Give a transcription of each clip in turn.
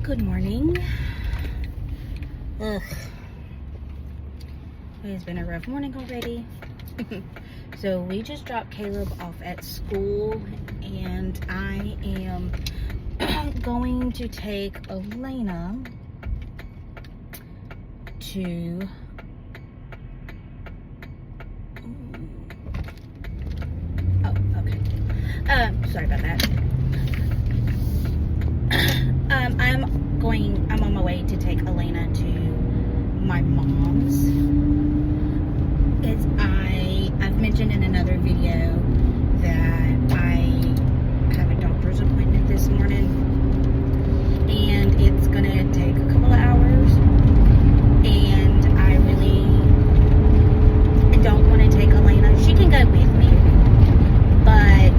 Good morning. Ugh. It's been a rough morning already. So we just dropped Caleb off at school and I am going to take Elena to sorry about that. I'm on my way to take Elena to my mom's. I've mentioned in another video that I have a doctor's appointment this morning, and it's gonna take a couple of hours, and I really don't want to take Elena. She can go with me, but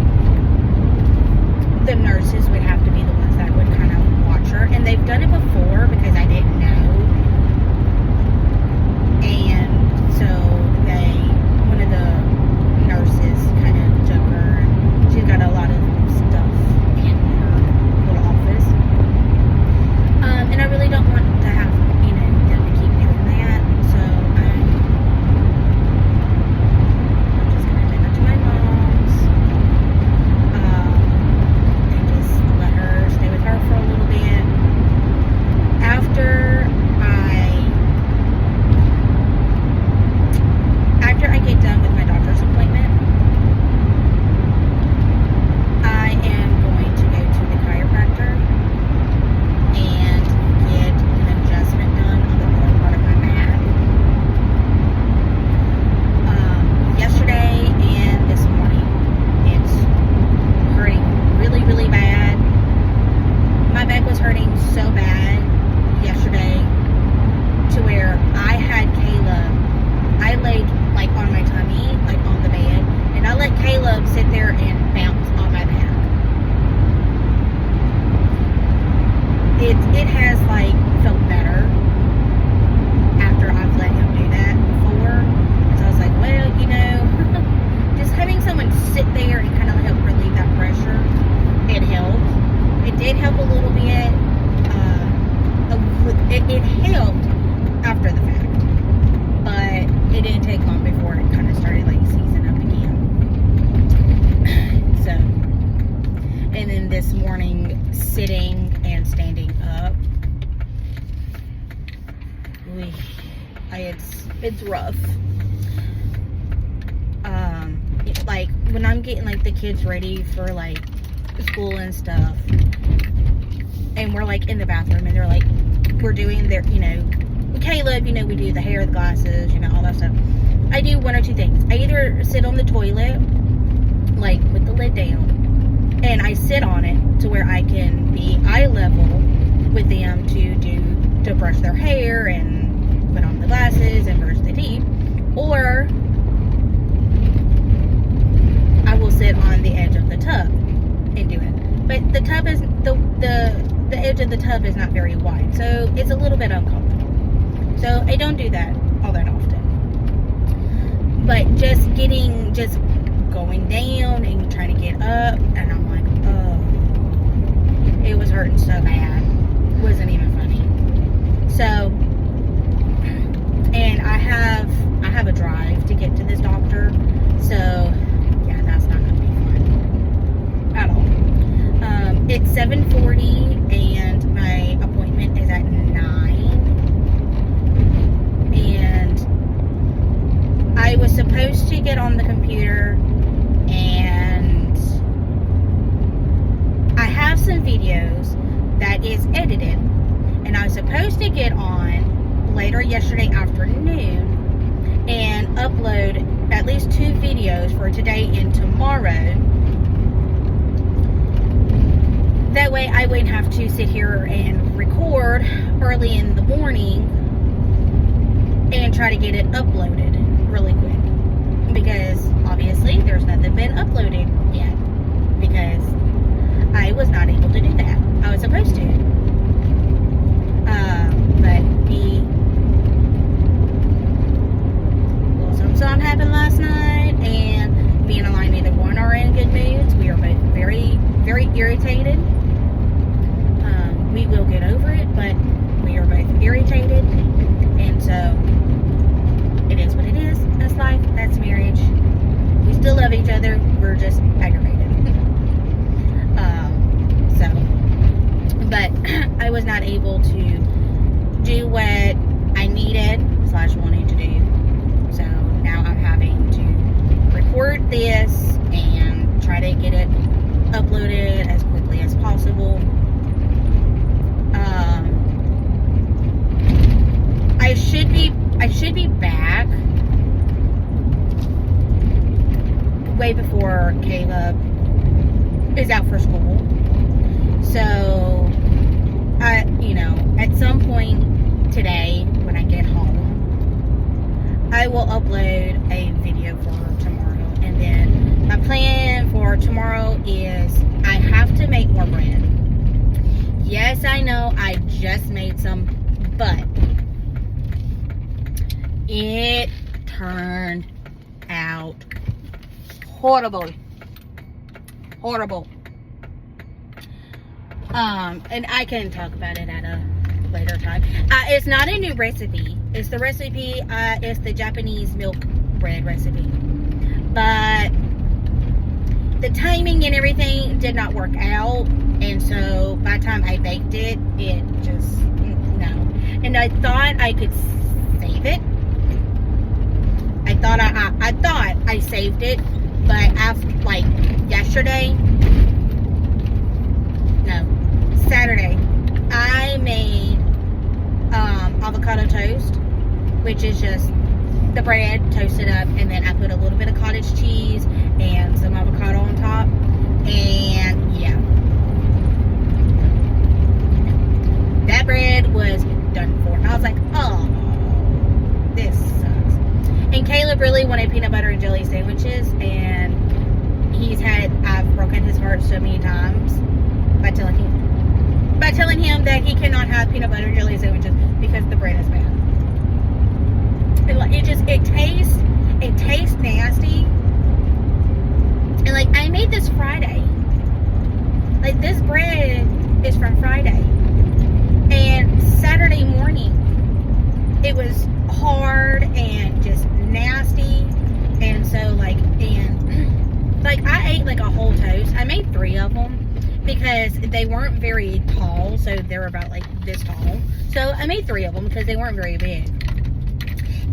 the nurses would have to be the ones that would kind of watch her, and they've done it before because I didn't know, and so one of the nurses kind of took her, and she's got a lot of stuff in her little office, and I really don't want to have, them to keep doing that, so I'm just going to take her to my mom's, and just let her stay with her for a little bit. After I get done with my doctor's appointment, I am going to go to the chiropractor and get an adjustment done on the lower part of my back. Yesterday and this morning, it's hurting really, really bad. My back was hurting so bad yesterday to where I had Caleb. I laid on my tummy, on the bed, and I let Caleb sit there and bounce on my back. It has felt better after I've let him do that before. And so I was like, well, just having someone sit there and kind of help relieve that pressure, it helped. It did help a little bit. It helped after the fact, but it didn't take long before it kind of started seizing up again. So, and then this morning, sitting and standing up, it's rough. When I'm getting the kids ready for school and stuff, and we're in the bathroom, and they're we're doing their, Caleb, we do the hair, the glasses, all that stuff. I do one or two things. I either sit on the toilet, with the lid down, and I sit on it to where I can be eye level with them to brush their hair and put on the glasses and brush the teeth, or I will sit on the edge of the tub and do it. But the tub is, the edge of the tub is not very wide, so it's a little bit uncomfortable. So I don't do that all that often. But just going down and trying to get up, and I'm like, oh, it was hurting so bad. It wasn't even funny. So, and I have a drive to get to this doctor, so yeah, that's not going to be fun at all. It's 7:40 and my appointment is at 9. And I was supposed to get on the computer, and I have some videos that is edited, and I was supposed to get on later yesterday afternoon and upload at least 2 videos for today and tomorrow. That way I wouldn't have to sit here and record early in the morning and try to get it uploaded really quick, because obviously there's nothing been uploaded yet, because I was not able to do that. I was supposed to, but something happened last night, and me and Alina neither one are in good moods. We are both very, very irritated. we will get over it, but we are both irritated, and so it is what it is. That's life. That's marriage. We still love each other. We're just aggravated. But I was not able to do what I needed / wanted to do. So now I'm having to record this and try to get it uploaded as quickly as possible. I should be back way before Caleb is out for school. So at some point today when I get home, I will upload a video for tomorrow. And then my plan for tomorrow is I have to make more bread. Yes, I know I just made some, but it turned out horrible. And I can talk about it at a later time. It's not a new recipe. It's the recipe, it's the Japanese milk bread recipe. But the timing and everything did not work out. And so by the time I baked it, it just, no. And I thought I could save it. I thought I saved it. But after, like, Saturday, I made avocado toast, which is just the bread toasted up, and then I put a little bit of cottage cheese and some avocado on top, and yeah, that bread was done for. I was like, oh, this sucks. And Caleb really wanted peanut butter and jelly sandwiches, and I've broken his heart so many times by telling him that he cannot have peanut butter and jelly sandwiches because the bread is bad. It tastes nasty. And like, I made this Friday. Like, this bread is from Friday. And Saturday morning, it was hard and just nasty. And so like I ate like a whole toast. I made 3 of them because they weren't very tall, so they were about like this tall. So I made 3 of them because they weren't very big.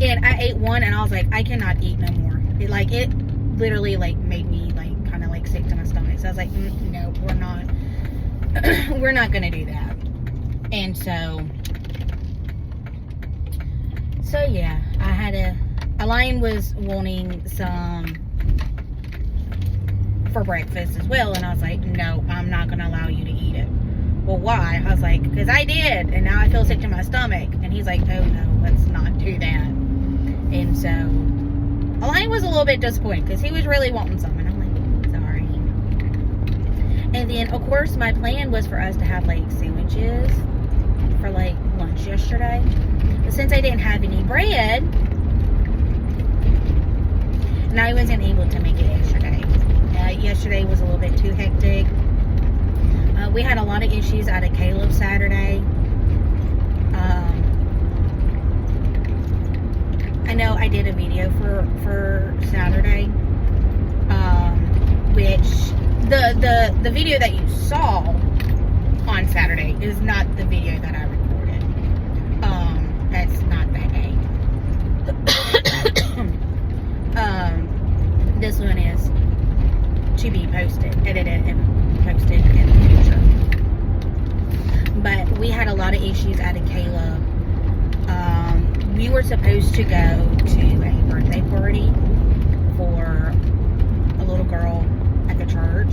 And I ate one and I was like, I cannot eat no more. It literally like made me like kind of like sick to my stomach. So I was like, no, we're not gonna do that. And so yeah, Elaine was wanting some for breakfast as well, and I was like, no, I'm not gonna allow you to eat it. Well, why? I was like, because I did, and now I feel sick to my stomach. And he's like, oh no, let's not do that. And so Elaine was a little bit disappointed because he was really wanting some, and I'm like, sorry. And then of course my plan was for us to have like sandwiches for like lunch yesterday, but since I didn't have any bread, and I wasn't able to make it yesterday. Yesterday was a little bit too hectic. We had a lot of issues out of Caleb Saturday. I know I did a video for Saturday, which the video that you saw on Saturday is not the video that I recorded. That's not that day. This one is to be edited and posted in the future. But we had a lot of issues out of Caleb. We were supposed to go to a birthday party for a little girl at the church,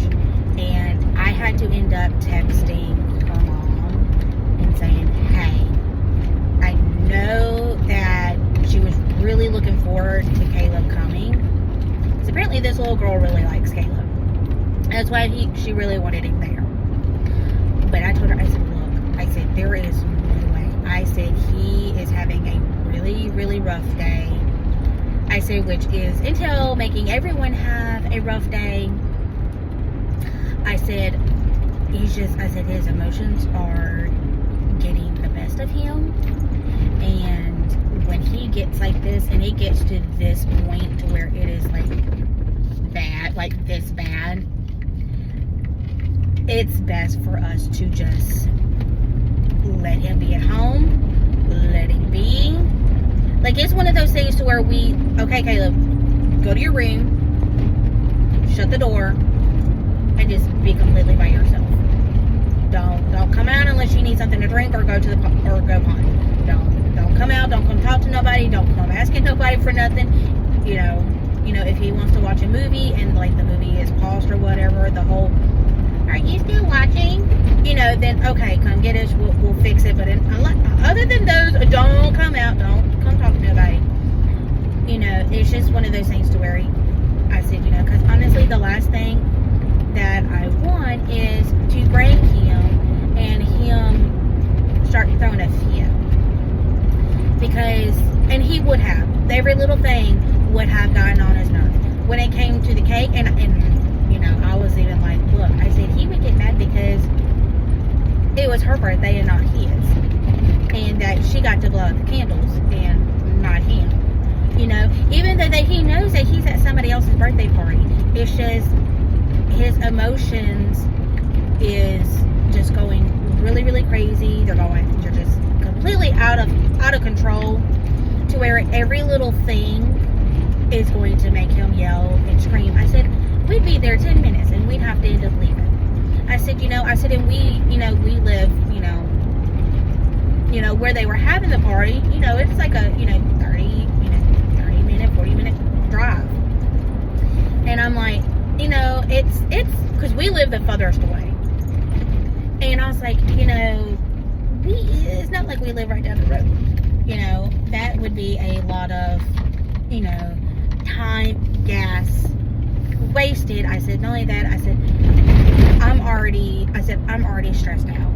and I had to end up texting her mom and saying, hey, I know that she was really looking forward to Caleb coming, because apparently this little girl really likes Caleb. That's why she really wanted him there. But I told her, I said, look, I said, there is no way. I said, he is having a really, really rough day. I said, which is until making everyone have a rough day. I said, his emotions are practice and it gets to this point to where it is like bad, like this bad, it's best for us to just let him be at home, let him be. Like, it's one of those things to where okay, Caleb, go to your room, shut the door, and just be completely by yourself. Don't come out unless you need something to drink or go pond. Don't come out. Don't come talk to nobody. Don't come asking nobody for nothing. You know, if he wants to watch a movie and like the movie is paused or whatever, the whole, are you still watching? Then okay, come get us. We'll fix it. But other than those, don't come out. Don't come talk to nobody. It's just one of those things to where I said, because honestly, the last thing that I want is to bring him and him start throwing a fit. And he would have. Every little thing would have gotten on his nerves. When it came to the cake, and I was even like, look, I said he would get mad because it was her birthday and not his. And that she got to blow out the candles and not him. Even though he knows that he's at somebody else's birthday party. It's just his emotions is just going really, really crazy. They're just completely out of control to where every little thing is going to make him yell and scream. I said, we'd be there 10 minutes and we'd have to end up leaving. I said, and we live, where they were having the party, it's like a, 30-minute, 40-minute drive. And I'm like, it's because we live the furthest away. And I was like, it's not like we live right down the road. That would be a lot of, time, gas wasted. I said, not only that, I said, I'm already stressed out.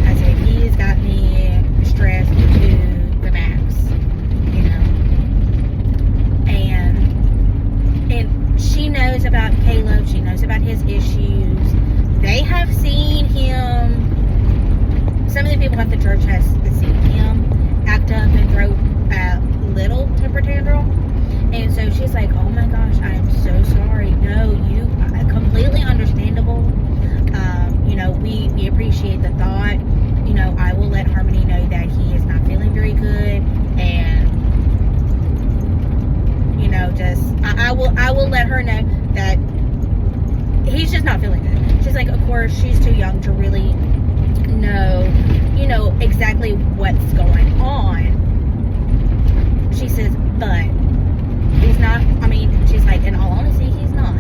I said, he's got me stressed to the max, and she knows about Caleb, she knows about his issues. They have seen him, some of the people at the church has seen him act up and throw a little temper tantrum. And so she's like, oh my gosh, I am so sorry. No, completely understandable. We appreciate the thought. I will let Harmony know that he is not feeling very good. And, I will let her know that he's just not feeling good. She's like, of course, she's too young to really know, exactly what's going on. She says, but he's not, she's like, in all honesty, he's not.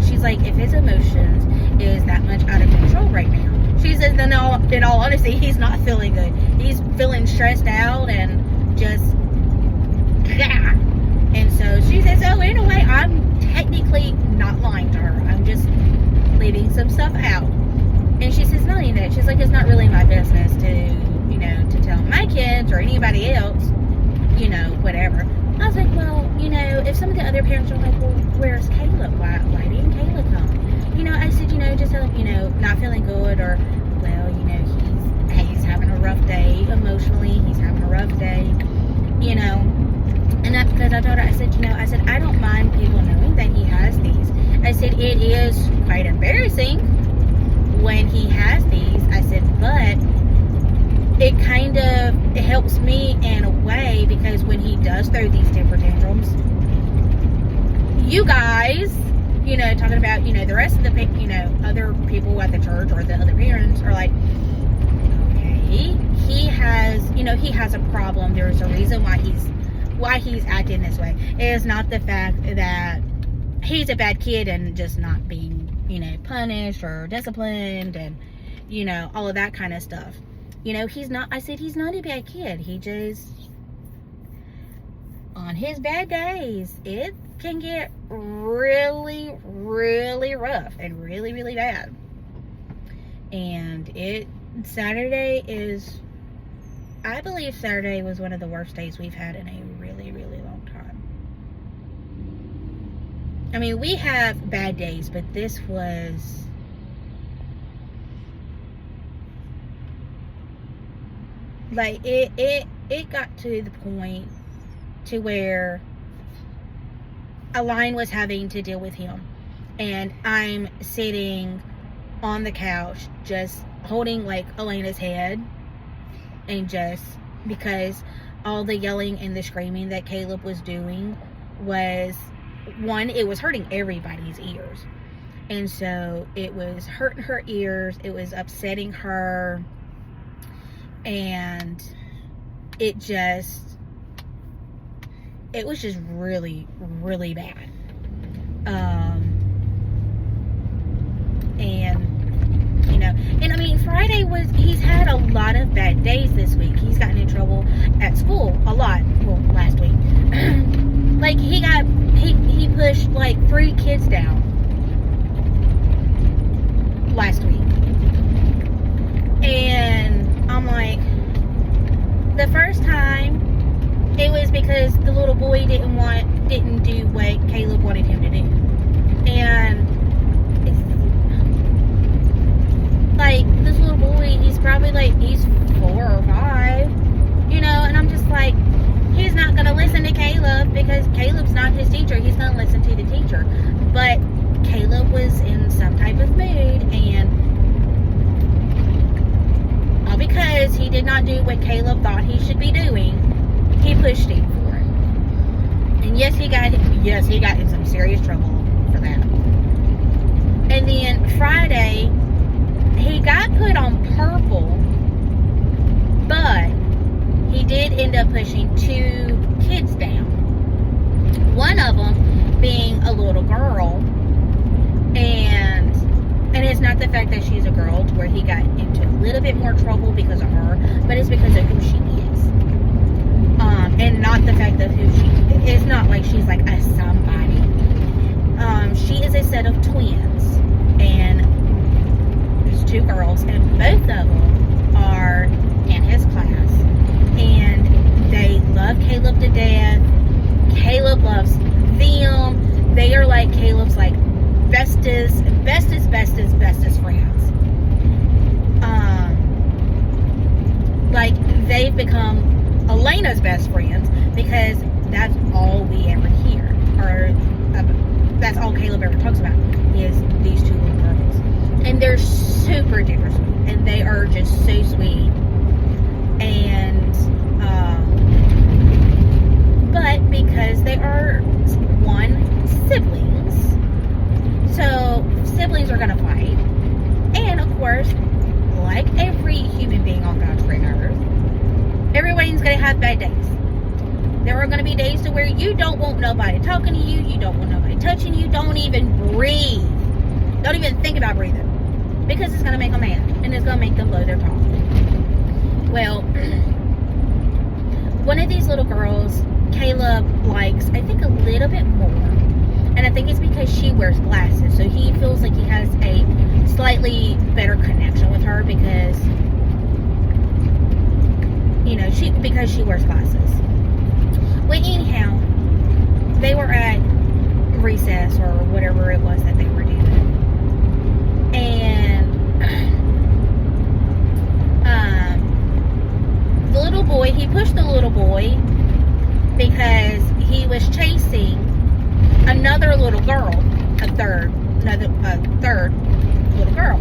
She's like, if his emotions is that much out of control right now, she says, then in all honesty, he's not feeling good. He's feeling stressed out and just, yeah. And so she says, oh, in a way, I'm technically not lying to her. I'm just leaving some stuff out. And she says, not even that. She's like, it's not really my business to tell my kids or anybody else, whatever. I was like, well, if some of the other parents are like, well, where's Caleb? Why didn't Caleb come? I said, just tell him, not feeling good, or, well, he's having a rough day emotionally. He's having a rough day, And that's because I told her, I said, I don't mind people knowing that he has these. I said, it is quite embarrassing when he has these. I said, but it kind of helps me in a way, because when he does throw these temper tantrums, you guys, talking about, the rest of the, other people at the church or the other parents are like, okay, he has a problem. There's a reason why he's acting this way. It is not the fact that he's a bad kid and just not being, punished or disciplined and, all of that kind of stuff. He's not, I said, he's not a bad kid. He just, on his bad days, it can get really, really rough and really, really bad. And Saturday I believe Saturday was one of the worst days we've had in a really, really long time. We have bad days, but this was, like, it it got to the point to where Align was having to deal with him. And I'm sitting on the couch just holding like Elena's head, and just because all the yelling and the screaming that Caleb was doing was, one, it was hurting everybody's ears. And so it was hurting her ears, it was upsetting her, and it was just really, really bad. And, you know, and I mean, he's had a lot of bad days this week. He's gotten in trouble at school a lot. Well, last week. Like, he pushed like 3 kids down last week. And I'm like, the first time, it was because the little boy didn't do what Caleb wanted him to do. And it's like, this little boy, he's probably like, he's 4 or 5, you know, and I'm just like, he's not going to listen to Caleb because Caleb's not his teacher. He's going to listen to the teacher. But Caleb was in some type of mood, and all because he did not do what Caleb thought he should be doing, he pushed him for it. And yes, he got in some serious trouble for that. And then Friday, he got put on purple, but he did end up pushing 2 kids down. One of them being a little girl, and it's not the fact that she's a girl to where he got into a little bit more trouble because of her, but it's because of who she is. And not the fact of who she is. It's not like she's like a somebody. She is a set of twins, and there's 2 girls, and both of them are in his class, and they love Caleb to death. Caleb loves them. They are like Caleb's like bestest friends. Like, they've become Elena's best friends because that's all we ever hear, or that's all Caleb ever talks about, is these 2 little girls. And they're super duper sweet, and they are just so sweet. And but because they are siblings, so siblings are gonna fight. And of course, like every human being on God's green earth, everybody's gonna have bad days. There are gonna be days to where you don't want nobody talking to you, you don't want nobody touching you, don't even breathe. Don't even think about breathing. Because it's gonna make them mad, and it's gonna make them blow their top. Well, one of these little girls, Caleb likes, I think, a little bit more. And I think it's because she wears glasses, so he feels like he has a slightly better connection with her because, you know, because she wears glasses. Well, anyhow, they were at recess or whatever it was that they were doing, and the little boy, he pushed the little boy because he was chasing another little girl, a third little girl,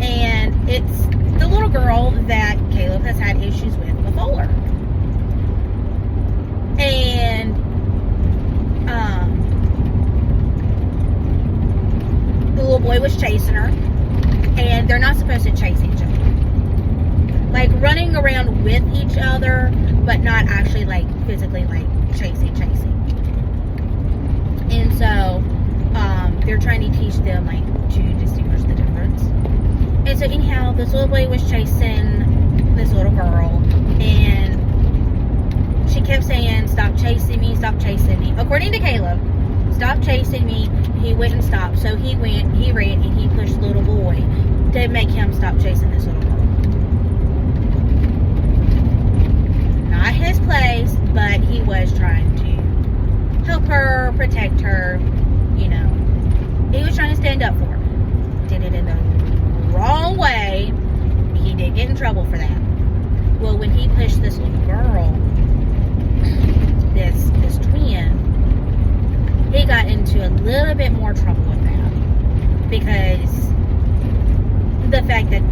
and it's the little girl that Caleb has had issues with before. And the little boy was chasing her, and they're not supposed to chase each other, like running around with each other, but not actually like physically like chasing. And so they're trying to teach them like to distinguish the difference. And so anyhow, this little boy was chasing this little girl, and she kept saying, "Stop chasing me, stop chasing me." According to Caleb, stop chasing me. He wouldn't stop, so he ran, and he pushed the little boy to make him stop chasing this little girl. Not his place, but he was trying to help her, protect her, you know. He was trying to stand up for her. Did it in the wrong way. He did get in trouble for that. Well, when he pushed this little girl, more trouble with that. Because the fact that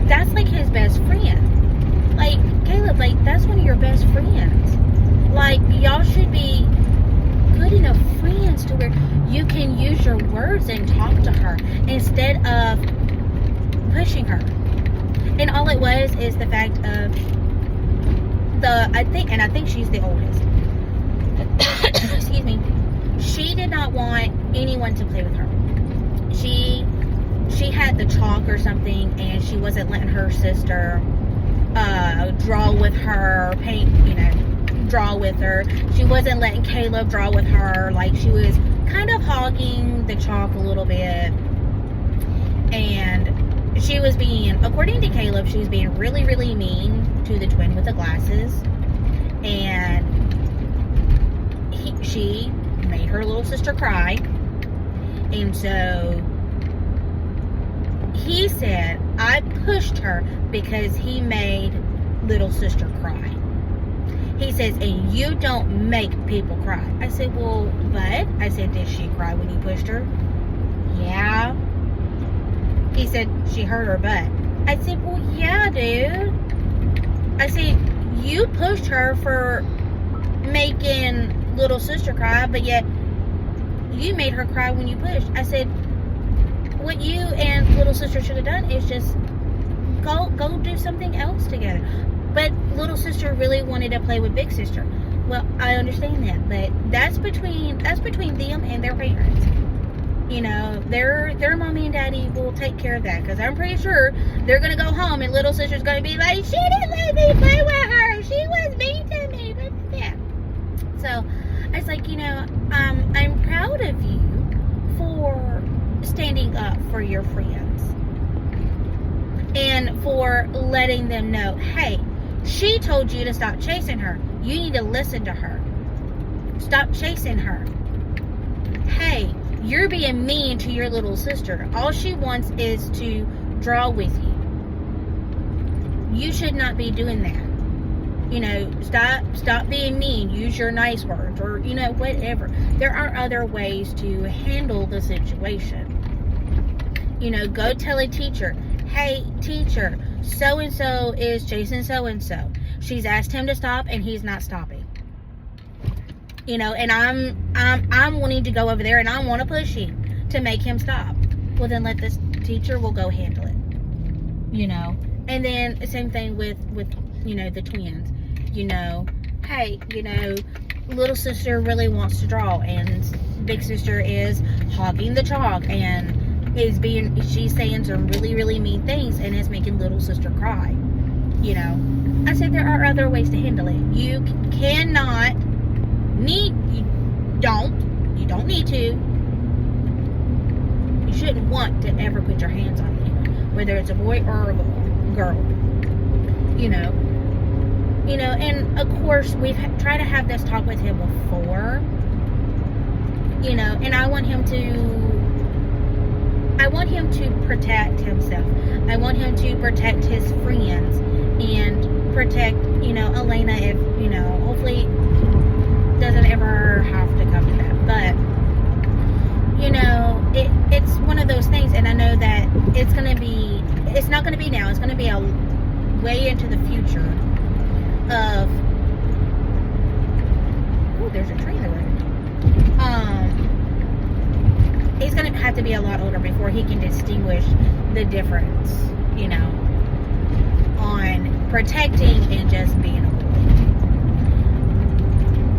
that's like his best friend. Like, Caleb, like, that's one of your best friends. Like, y'all should be good enough friends to where you can use your words and talk to her instead of pushing her. And all it was is the fact of I think she's the oldest. Excuse me. She did not want anyone to play with her. She had the chalk or something, and she wasn't letting her sister draw with her, paint, draw with her. She wasn't letting Caleb draw with her. Like, she was kind of hogging the chalk a little bit. And she was being, according to Caleb, she was being really, really mean to the twin with the glasses. And she made her little sister cry. And so he said, I pushed her because he made little sister cry. He says, and you don't make people cry. I said, well, but, I said, did she cry when you pushed her? Yeah. He said, she hurt her butt. I said, well, yeah, dude. I said, you pushed her for making little sister cry, but yet you made her cry when you pushed. I said, what you and little sister should have done is just go do something else together. But little sister really wanted to play with big sister. Well, I understand that, but that's between them and their parents. Their mommy and daddy will take care of that, because I'm pretty sure they're gonna go home and little sister's gonna be like, she didn't let me play with her. She was mean to me. Yeah. So I was like, I'm proud of you for standing up for your friends and for letting them know, hey, she told you to stop chasing her. You need to listen to her. Stop chasing her. Hey, you're being mean to your little sister. All she wants is to draw with you. You should not be doing that. Stop being mean. Use your nice words, or whatever. There are other ways to handle the situation. Go tell a teacher, hey, teacher, so-and-so is chasing so-and-so. She's asked him to stop, and he's not stopping. And I'm wanting to go over there, and I want to push him to make him stop. Well, then let this teacher will go handle it. And then same thing with the twins. Hey, little sister really wants to draw, and big sister is hogging the chalk and she's saying some really, really mean things, and is making little sister cry. I said there are other ways to handle it. You don't need to. You shouldn't want to ever put your hands on anyone, whether it's a boy or a girl. And of course we've tried to have this talk with him before. And I want him to protect himself. I want him to protect his friends and protect, Elena, if, hopefully doesn't ever have to come to that. But, it's one of those things, and I know that it's not going to be now. It's going to be a way into the future of, there's a tree in the road. He's going to have to be a lot older before he can distinguish the difference, on protecting and just being a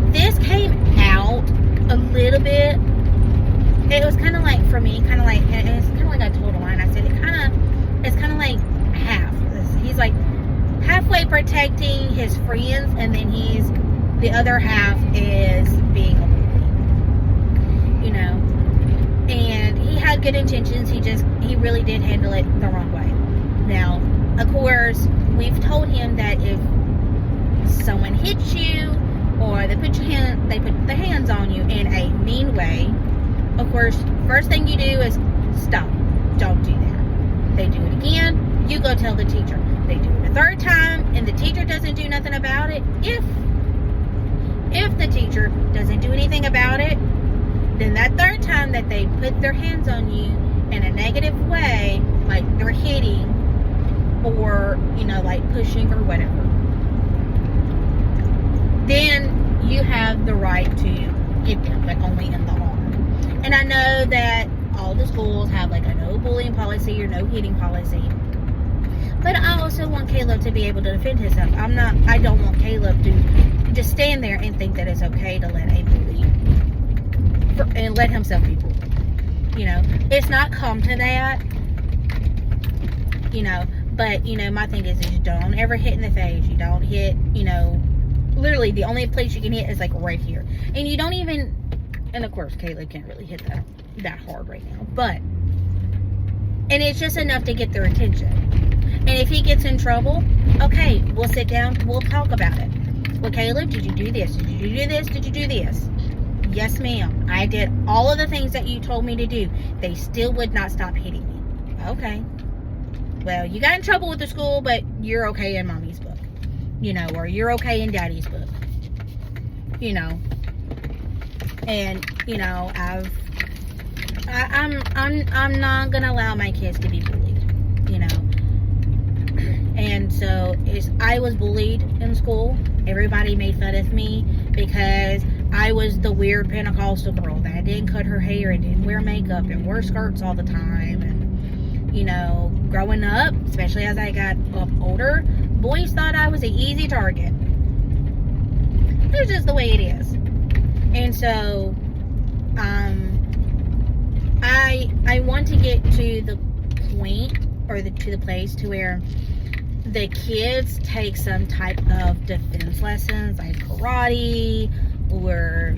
bully. This came out a little bit. It was kind of like, for me, it's kind of like I told Alana. I said, it's kind of like half. He's like halfway protecting his friends, and then the other half is being a bully. And he had good intentions. He really did handle it the wrong way. Now, of course, we've told him that if someone hits you, or they put their hands on you in a mean way, of course, first thing you do is stop. Don't do that. They do it again, you go tell the teacher. They do it a third time, and the teacher doesn't do nothing about it. If the teacher doesn't do anything about it, Then that third time that they put their hands on you in a negative way, like they're hitting or, you know, like pushing or whatever, then you have the right to hit them, but only in the arm. And I know that all the schools have like a no bullying policy or no hitting policy. But I also want Caleb to be able to defend himself. I don't want Caleb to just stand there and think that it's okay to let a bully and let himself be bullied. You know, it's not come to that, you know, but, you know, my thing is you don't ever hit in the face. You don't hit, you know, literally the only place you can hit is like right here. And you don't even, and of course Caleb can't really hit that hard right now, but, and it's just enough to get their attention. And if he gets in trouble, okay, we'll sit down, we'll talk about it. Well, Caleb, did you do this? Did you do this? Did you do this? Yes, ma'am. I did all of the things that you told me to do. They still would not stop hitting me. Okay. Well, you got in trouble with the school, but you're okay in mommy's book. You know, or you're okay in daddy's book. You know. And, you know, I'm not gonna allow my kids to be bullied. You know. And so I was bullied in school. Everybody made fun of me because I was the weird Pentecostal girl that didn't cut her hair and didn't wear makeup and wore skirts all the time. And, you know, growing up, especially as I got up older, boys thought I was an easy target. That's just the way it is. And so, I want to get to the point or to the place to where the kids take some type of defense lessons like karate or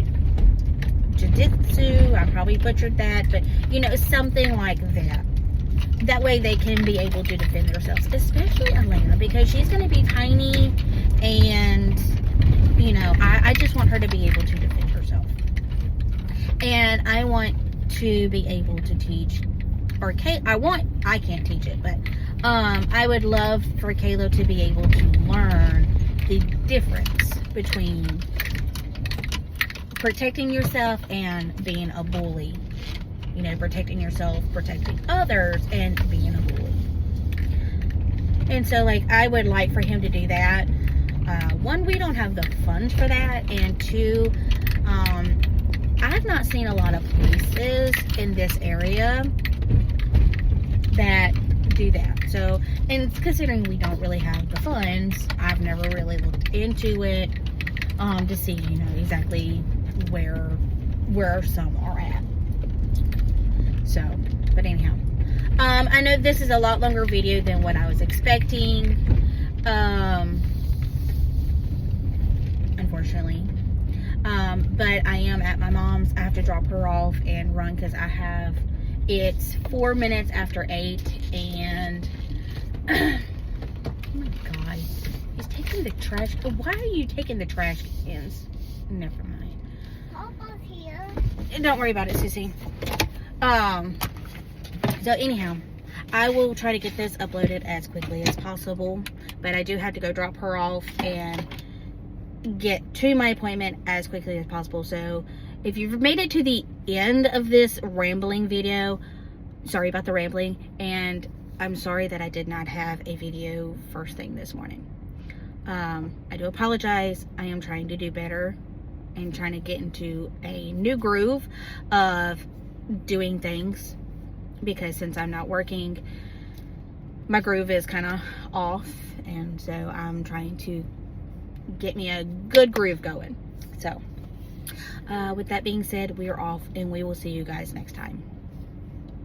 jiu-jitsu. I probably butchered that, but you know, something like that. That way they can be able to defend themselves, especially Elena, because she's going to be tiny, and you know, I just want her to be able to defend herself. And I want to be able to teach, or I can't teach it, but I would love for Caleb to be able to learn the difference between protecting yourself and being a bully. You know, protecting yourself, protecting others, and being a bully. And so, like, I would like for him to do that. One, we don't have the funds for that. And two, I've not seen a lot of places in this area that do that. So, and considering we don't really have the funds, I've never really looked into it to see, you know, exactly where some are at. So, but anyhow, I know this is a lot longer video than what I was expecting, unfortunately, but I am at my mom's. I have to drop her off and run because it's 4 minutes after 8, and oh my god, he's taking the trash. Why are you taking the trash cans? Never mind. Papa's here. Don't worry about it, Sissy. So anyhow, I will try to get this uploaded as quickly as possible, but I do have to go drop her off and get to my appointment as quickly as possible. So if you've made it to the end of this rambling video, sorry about the rambling, and I'm sorry that I did not have a video first thing this morning. I do apologize. I am trying to do better and trying to get into a new groove of doing things, because since I'm not working, my groove is kind of off, and so I'm trying to get me a good groove going. So with that being said, we are off, and we will see you guys next time.